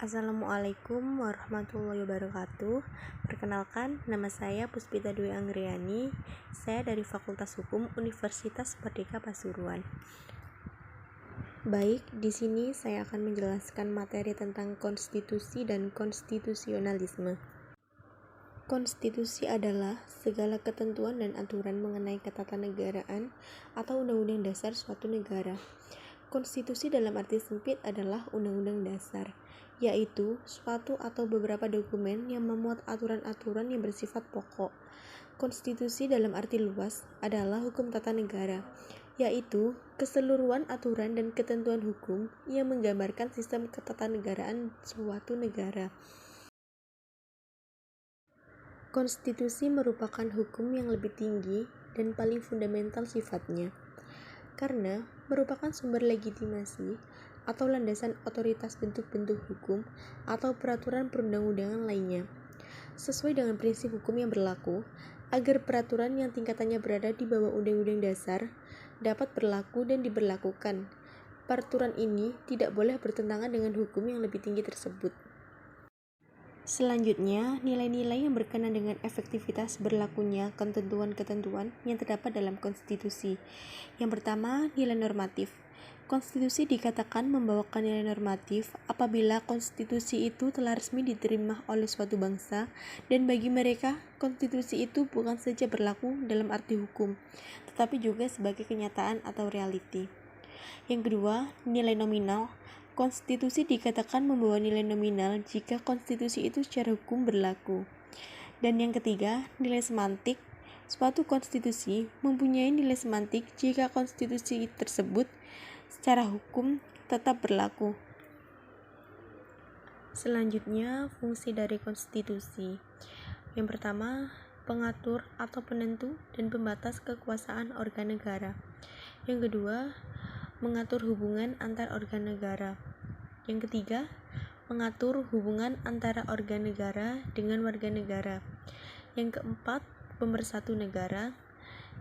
Assalamualaikum warahmatullahi wabarakatuh. Perkenalkan, nama saya Puspita Dwi Anggriani. Saya dari Fakultas Hukum Universitas Merdeka Pasuruan. Baik, di sini saya akan menjelaskan materi tentang konstitusi dan konstitusionalisme. Konstitusi adalah segala ketentuan dan aturan mengenai ketatanegaraan atau undang-undang dasar suatu negara. Konstitusi dalam arti sempit adalah undang-undang dasar, yaitu suatu atau beberapa dokumen yang memuat aturan-aturan yang bersifat pokok. Konstitusi dalam arti luas adalah hukum tata negara, yaitu keseluruhan aturan dan ketentuan hukum yang menggambarkan sistem ketatanegaraan suatu negara. Konstitusi merupakan hukum yang lebih tinggi dan paling fundamental sifatnya, karena merupakan sumber legitimasi atau landasan otoritas bentuk-bentuk hukum atau peraturan perundang-undangan lainnya, sesuai dengan prinsip hukum yang berlaku, agar peraturan yang tingkatannya berada di bawah Undang-Undang Dasar dapat berlaku dan diberlakukan. Peraturan ini tidak boleh bertentangan dengan hukum yang lebih tinggi tersebut. Selanjutnya, nilai-nilai yang berkenaan dengan efektivitas berlakunya ketentuan-ketentuan yang terdapat dalam konstitusi. Yang pertama, nilai normatif. Konstitusi dikatakan membawakan nilai normatif apabila konstitusi itu telah resmi diterima oleh suatu bangsa, dan bagi mereka, konstitusi itu bukan saja berlaku dalam arti hukum, tetapi juga sebagai kenyataan atau realiti. Yang kedua, nilai nominal. Konstitusi dikatakan membawa nilai nominal jika konstitusi itu secara hukum berlaku. Dan yang ketiga, nilai semantik. Suatu konstitusi mempunyai nilai semantik jika konstitusi tersebut secara hukum tetap berlaku. Selanjutnya, fungsi dari konstitusi. Yang pertama, pengatur atau penentu dan pembatas kekuasaan organ negara. Yang kedua, mengatur hubungan antar organ negara. Yang ketiga, mengatur hubungan antara organ negara dengan warga negara. Yang keempat, pemersatu negara.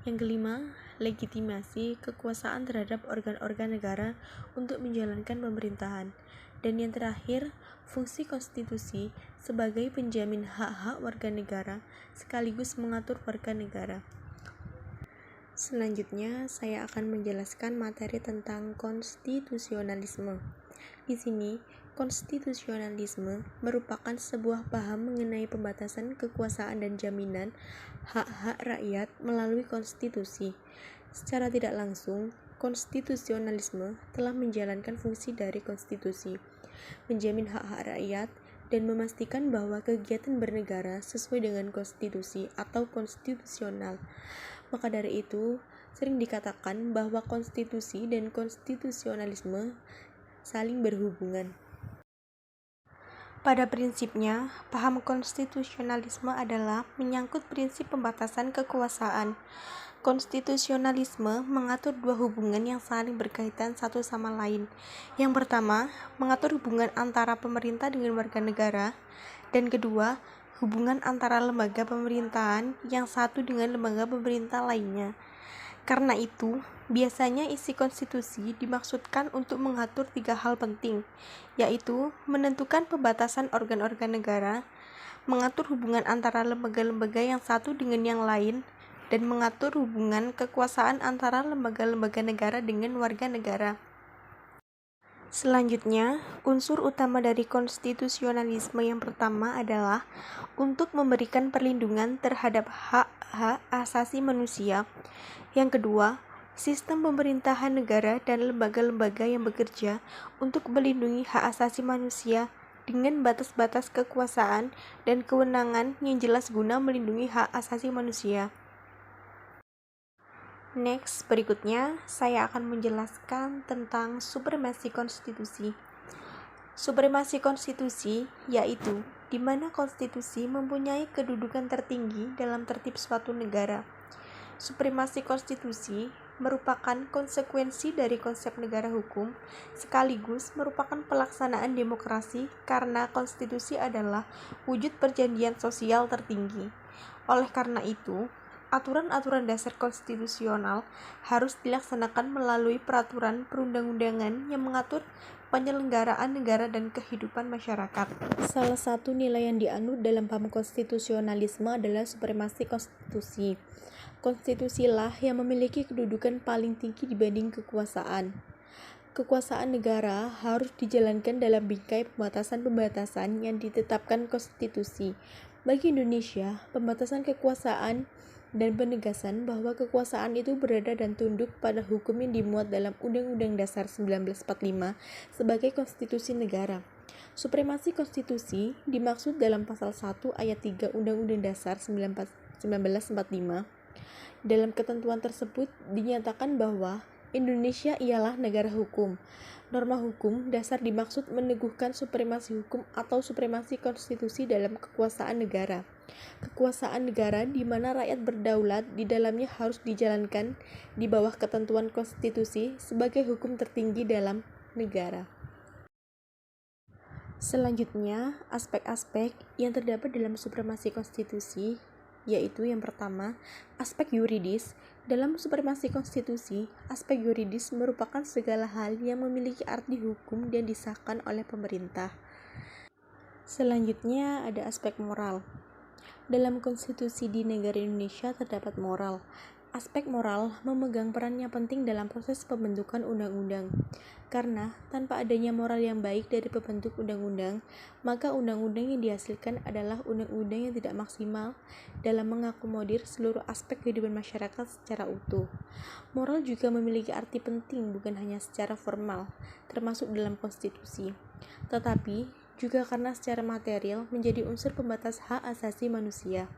Yang kelima, legitimasi kekuasaan terhadap organ-organ negara untuk menjalankan pemerintahan. Dan yang terakhir, fungsi konstitusi sebagai penjamin hak-hak warga negara sekaligus mengatur warga negara. Selanjutnya, saya akan menjelaskan materi tentang konstitusionalisme. Di sini, konstitusionalisme merupakan sebuah paham mengenai pembatasan kekuasaan dan jaminan hak-hak rakyat melalui konstitusi. Secara tidak langsung, konstitusionalisme telah menjalankan fungsi dari konstitusi, menjamin hak-hak rakyat, dan memastikan bahwa kegiatan bernegara sesuai dengan konstitusi atau konstitusional. Maka dari itu, sering dikatakan bahwa konstitusi dan konstitusionalisme saling berhubungan. Pada prinsipnya, paham konstitusionalisme adalah menyangkut prinsip pembatasan kekuasaan. Konstitusionalisme mengatur dua hubungan yang saling berkaitan satu sama lain. Yang pertama, mengatur hubungan antara pemerintah dengan warga negara, dan kedua, hubungan antara lembaga pemerintahan yang satu dengan lembaga pemerintah lainnya. Karena itu, biasanya isi konstitusi dimaksudkan untuk mengatur tiga hal penting, yaitu menentukan pembatasan organ-organ negara, mengatur hubungan antara lembaga-lembaga yang satu dengan yang lain, dan mengatur hubungan kekuasaan antara lembaga-lembaga negara dengan warga negara. Selanjutnya, unsur utama dari konstitusionalisme yang pertama adalah untuk memberikan perlindungan terhadap hak-hak asasi manusia. Yang kedua, sistem pemerintahan negara dan lembaga-lembaga yang bekerja untuk melindungi hak asasi manusia dengan batas-batas kekuasaan dan kewenangan yang jelas guna melindungi hak asasi manusia. Next, berikutnya saya akan menjelaskan tentang supremasi konstitusi. Supremasi konstitusi yaitu di mana konstitusi mempunyai kedudukan tertinggi dalam tertib suatu negara. Supremasi konstitusi merupakan konsekuensi dari konsep negara hukum, sekaligus merupakan pelaksanaan demokrasi karena konstitusi adalah wujud perjanjian sosial tertinggi. Oleh karena itu, aturan-aturan dasar konstitusional harus dilaksanakan melalui peraturan perundang-undangan yang mengatur penyelenggaraan negara dan kehidupan masyarakat. Salah satu nilai yang dianut dalam paham konstitusionalisme adalah supremasi konstitusi. Konstitusilah yang memiliki kedudukan paling tinggi dibanding kekuasaan. Kekuasaan negara harus dijalankan dalam bingkai pembatasan-pembatasan yang ditetapkan konstitusi. Bagi Indonesia, pembatasan kekuasaan dan penegasan bahwa kekuasaan itu berada dan tunduk pada hukum yang dimuat dalam Undang-Undang Dasar 1945 sebagai konstitusi negara. Supremasi konstitusi dimaksud dalam pasal 1 ayat 3 Undang-Undang Dasar 1945. Dalam ketentuan tersebut dinyatakan bahwa Indonesia ialah negara hukum. Norma hukum dasar dimaksud meneguhkan supremasi hukum atau supremasi konstitusi dalam kekuasaan negara. Kekuasaan negara di mana rakyat berdaulat di dalamnya harus dijalankan di bawah ketentuan konstitusi sebagai hukum tertinggi dalam negara. Selanjutnya, aspek-aspek yang terdapat dalam supremasi konstitusi yaitu yang pertama, aspek yuridis. Dalam supremasi konstitusi, aspek yuridis merupakan segala hal yang memiliki arti hukum dan disahkan oleh pemerintah. Selanjutnya ada aspek moral. Dalam konstitusi di negara Indonesia terdapat moral. Aspek moral memegang peran yang penting dalam proses pembentukan undang-undang. Karena tanpa adanya moral yang baik dari pembentuk undang-undang, maka undang-undang yang dihasilkan adalah undang-undang yang tidak maksimal dalam mengakomodir seluruh aspek kehidupan masyarakat secara utuh. Moral juga memiliki arti penting bukan hanya secara formal, termasuk dalam konstitusi, tetapi juga karena secara material menjadi unsur pembatas hak asasi manusia.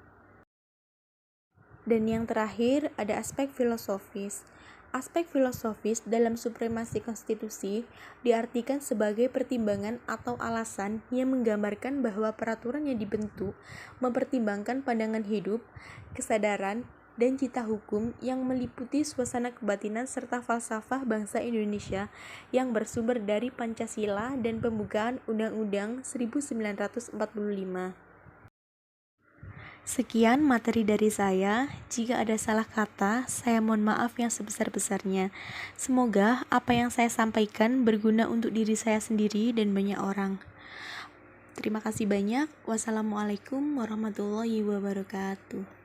Dan yang terakhir ada aspek filosofis. Aspek filosofis dalam supremasi konstitusi diartikan sebagai pertimbangan atau alasan yang menggambarkan bahwa peraturan yang dibentuk mempertimbangkan pandangan hidup, kesadaran, dan cita hukum yang meliputi suasana kebatinan serta falsafah bangsa Indonesia yang bersumber dari Pancasila dan pembukaan Undang-Undang 1945. Sekian materi dari saya. Jika ada salah kata, saya mohon maaf yang sebesar-besarnya. Semoga apa yang saya sampaikan berguna untuk diri saya sendiri dan banyak orang. Terima kasih banyak. Wassalamualaikum warahmatullahi wabarakatuh.